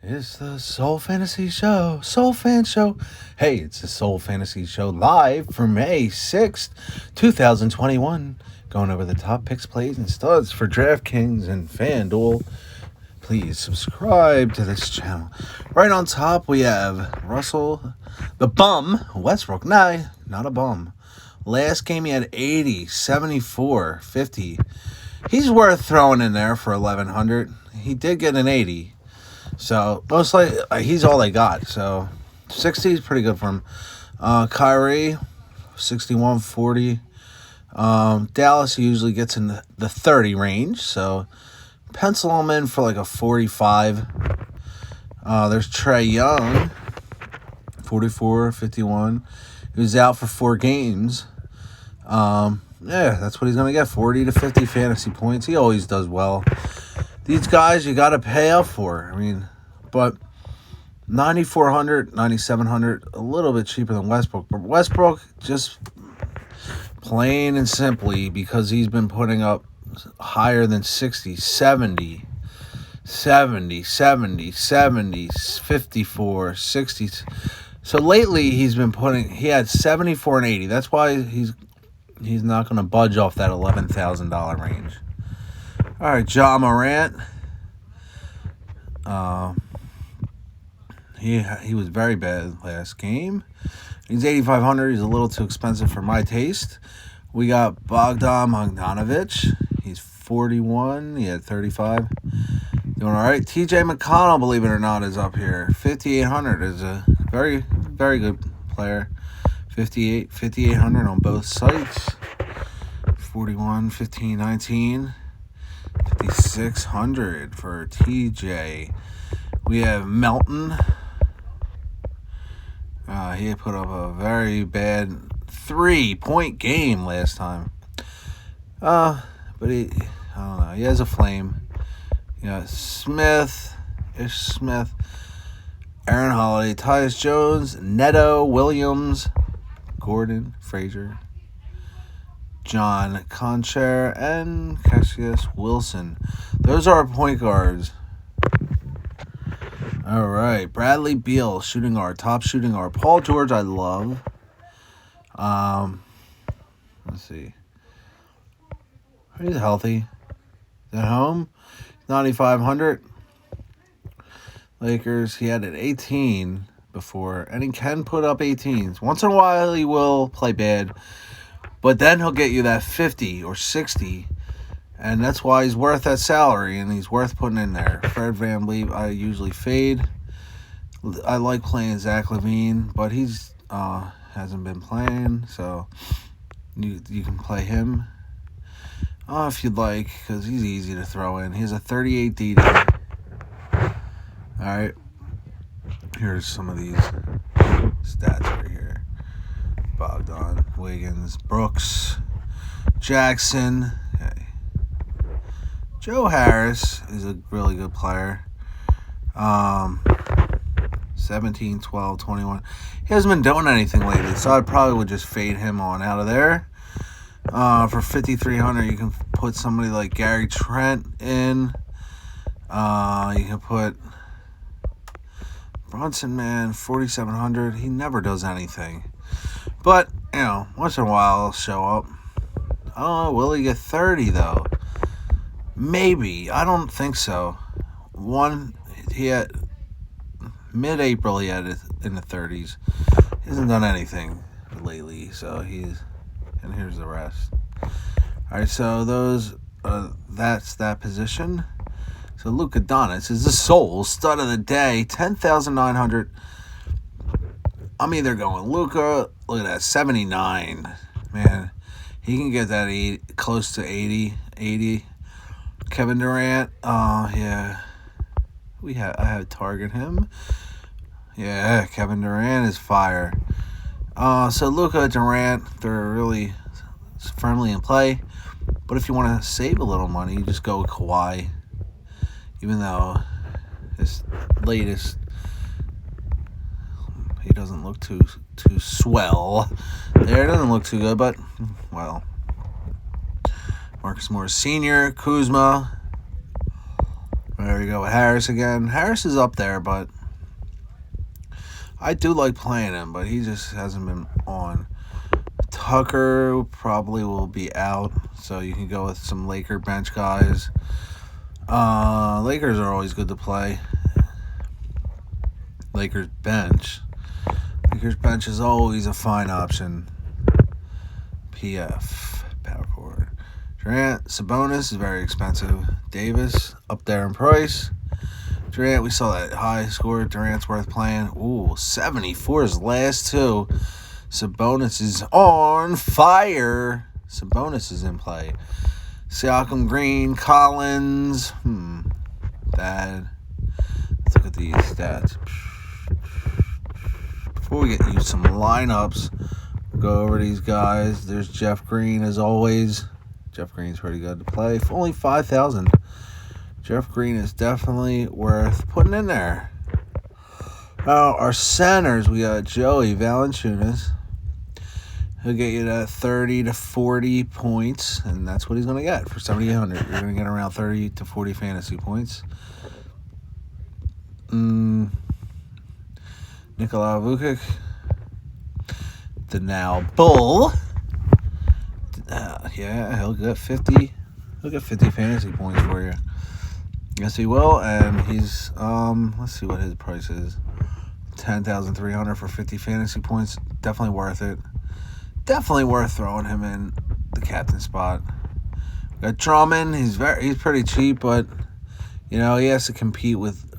It's the Soul Fantasy Show, Soul Fan Show. Hey, it's the Soul Fantasy Show live for May 6th, 2021. Going over the top picks, plays, and studs for Draftkings and Fanduel. Please subscribe to this channel. Right on top, we have Russell, the bum, Westbrook. Nah, not a bum. Last game he had 80, 74, 50. He's worth throwing in there for 1,100. He did get an 80. So, most likely, he's all they got. So, 60 is pretty good for him. Kyrie, 61, 40. Dallas usually gets in the 30 range. So, pencil him in for like a 45. There's Trae Young, 44, 51. He was out for 4 games. Yeah, that's what he's going to get, 40 to 50 fantasy points. He always does well. These guys you got to pay up for. I mean, but 9,400, 9,700, a little bit cheaper than Westbrook. But Westbrook, just plain and simply, because he's been putting up higher than 60, 70, 70, 70, 70, 54, 60. So lately he's been he had 74 and 80. That's why he's not going to budge off that $11,000 range. All right, John Marant. He was very bad last game. He's 8,500. He's a little too expensive for my taste. We got Bogdan Bogdanovic. He's 41. He had 35. Doing all right. TJ McConnell, believe it or not, is up here. 5,800 is a very, very good player. 5,800 on both sites. 41, 15, 19. 5,600 for TJ. We have Melton. He put up a very bad 3-point game last time. But I don't know. He has a flame. You got Smith, Aaron Holiday, Tyus Jones, Neto, Williams, Gordon, Frazier, John Concher, and Cassius Wilson. Those are our point guards. All right. Bradley Beal, shooting guard, top shooting guard. Paul George, I love. Let's see. He's healthy. At home, 9,500. Lakers, he had an 18 before, and he can put up 18s. Once in a while, he will play bad. But then he'll get you that 50 or 60, and that's why he's worth that salary, and he's worth putting in there. Fred VanVleet, I usually fade. I like playing Zach LaVine, but he's hasn't been playing, so you can play him if you'd like, because he's easy to throw in. He has a 38 DD. All right, here's some of these stats right here. Bogdan, Wiggins, Brooks, Jackson. Okay. Joe Harris is a really good player. 17, 12, 21. He hasn't been doing anything lately, so I probably would just fade him on out of there. For 5,300, you can put somebody like Gary Trent in. You can put Brunson, man, 4,700. He never does anything. But, once in a while he'll show up. Oh, will he get 30, though? Maybe. I don't think so. He had mid-April, he had it in the 30s. He hasn't done anything lately, so and here's the rest. All right, so that's that position. So Luka Doncic is the sole stud of the day, 10,900. I'm either going Luka. Look at that, 79. Man, he can get that close to 80. Kevin Durant. Yeah. I have target him. Yeah, Kevin Durant is fire. So Luka, Durant, they're really firmly in play. But if you want to save a little money, you just go with Kawhi. Even though his latest, he doesn't look too swell. There, it doesn't look too good, but, well. Marcus Morris Sr., Kuzma. There we go with Harris again. Harris is up there, but I do like playing him, but he just hasn't been on. Tucker probably will be out, so you can go with some Laker bench guys. Lakers are always good to play. Lakers bench is always a fine option. PF, power forward. Durant, Sabonis is very expensive. Davis, up there in price. Durant, we saw that high score. Durant's worth playing. Ooh, 74 is last two. Sabonis is on fire. Sabonis is in play. Siakam, Green, Collins. Bad. Let's look at these stats. Before we get you some lineups, we'll go over these guys. There's Jeff Green as always. Jeff Green's pretty good to play. For only 5,000. Jeff Green is definitely worth putting in there. Now, our centers, we got Joey Valanciunas. He'll get you that 30 to 40 points, and that's what he's going to get for 7,800. You're going to get around 30 to 40 fantasy points. Nikola Vukic, the now Bull. Yeah, he'll get 50. He'll get 50 fantasy points for you. Yes, he will, and he's let's see what his price is. 10,300 for 50 fantasy points. Definitely worth it. Definitely worth throwing him in the captain spot. Got Drummond. He's pretty cheap, but he has to compete with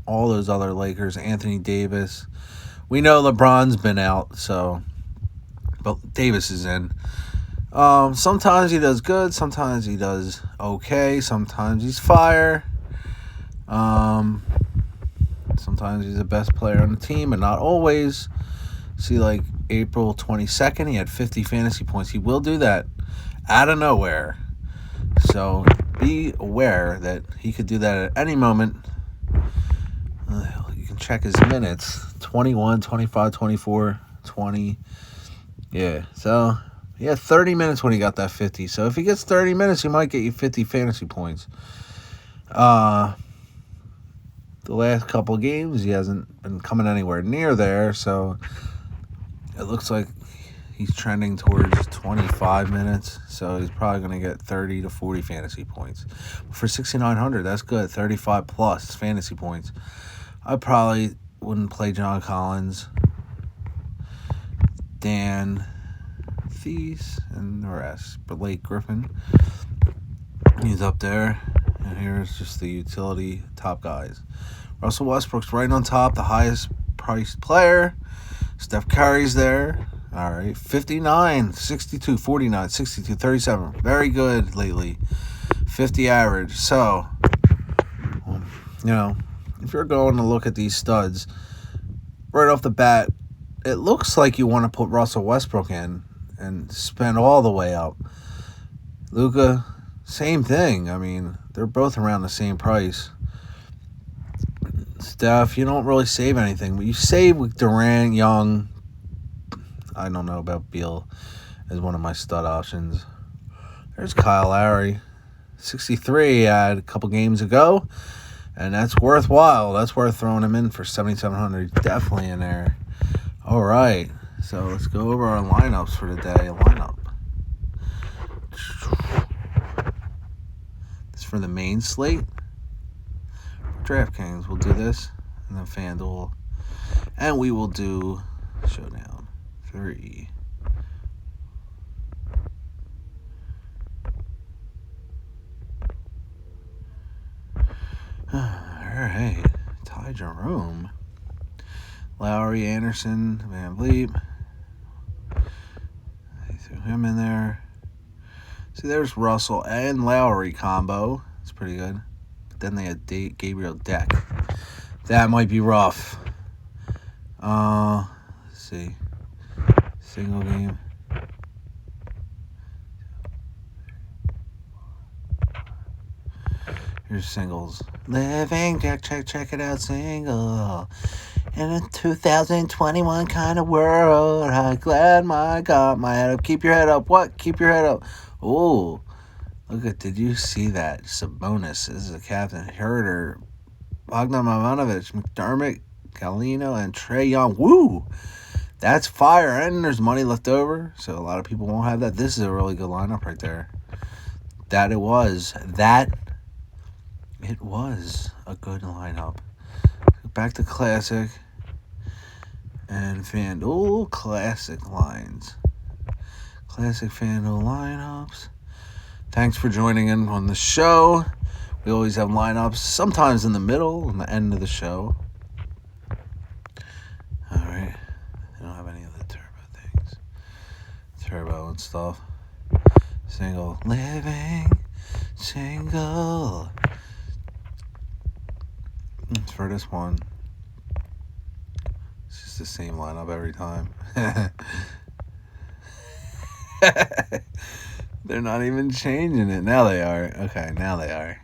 all those other Lakers. Anthony Davis. We know LeBron's been out, but Davis is in. Sometimes he does good. Sometimes he does okay. Sometimes he's fire. Sometimes he's the best player on the team, and not always. See, like April 22nd, he had 50 fantasy points. He will do that out of nowhere. So be aware that he could do that at any moment. You can check his minutes. 21, 25, 24, 20. Yeah, so he had 30 minutes when he got that 50. So if he gets 30 minutes, he might get you 50 fantasy points. The last couple of games, he hasn't been coming anywhere near there. So it looks like he's trending towards 25 minutes. So he's probably going to get 30 to 40 fantasy points. For 6,900, that's good. 35 plus fantasy points. I probably wouldn't play John Collins, Dan Thies, and the rest. But Blake Griffin, he's up there. And here's just the utility top guys. Russell Westbrook's right on top, the highest priced player. Steph Curry's there. All right, 59, 62, 49, 62, 37. Very good lately. 50 average. So, if you're going to look at these studs, right off the bat, it looks like you want to put Russell Westbrook in and spend all the way up. Luka, same thing. I mean, they're both around the same price. Steph, you don't really save anything, but you save with Durant, Young. I don't know about Beal as one of my stud options. There's Kyle Lowry, 63 he had a couple games ago, and that's worthwhile. That's worth throwing him in for 7,700. Definitely in there. All right, so let's go over our lineups for the day. This is for the main slate. Draftkings, we'll do this, and then Fanduel, and we will do Showdown 3. All right, Ty Jerome, Lowry, Anderson, Van Vliet. They threw him in there. See, there's Russell and Lowry combo. It's pretty good. Then they had Gabriel Deck. That might be rough. Let's see. Single game. Here's singles. Living, check it out, single. In a 2021 kind of world, I'm glad my God, my head up. Keep your head up. What? Keep your head up. Ooh. Look at, did you see that? Just a bonus. This is a captain. Herder, Bogdan Ivanovic, McDermott, Galino, and Trey Young. Woo! That's fire. And there's money left over, so a lot of people won't have that. This is a really good lineup right there. It was a good lineup. Back to Classic and FanDuel Classic lines. Classic FanDuel lineups. Thanks for joining in on the show. We always have lineups, sometimes in the middle and the end of the show. All right. I don't have any of the turbo things. Turbo and stuff. Single. Living single. For this one, it's just the same lineup every time. They're not even changing it. Now they are. Okay, now they are.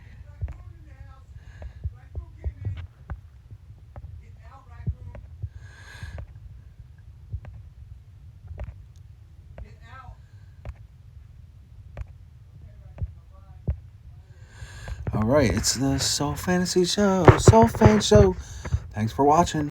All right, it's the Soul Fantasy Show. Soul Fan Show. Thanks for watching.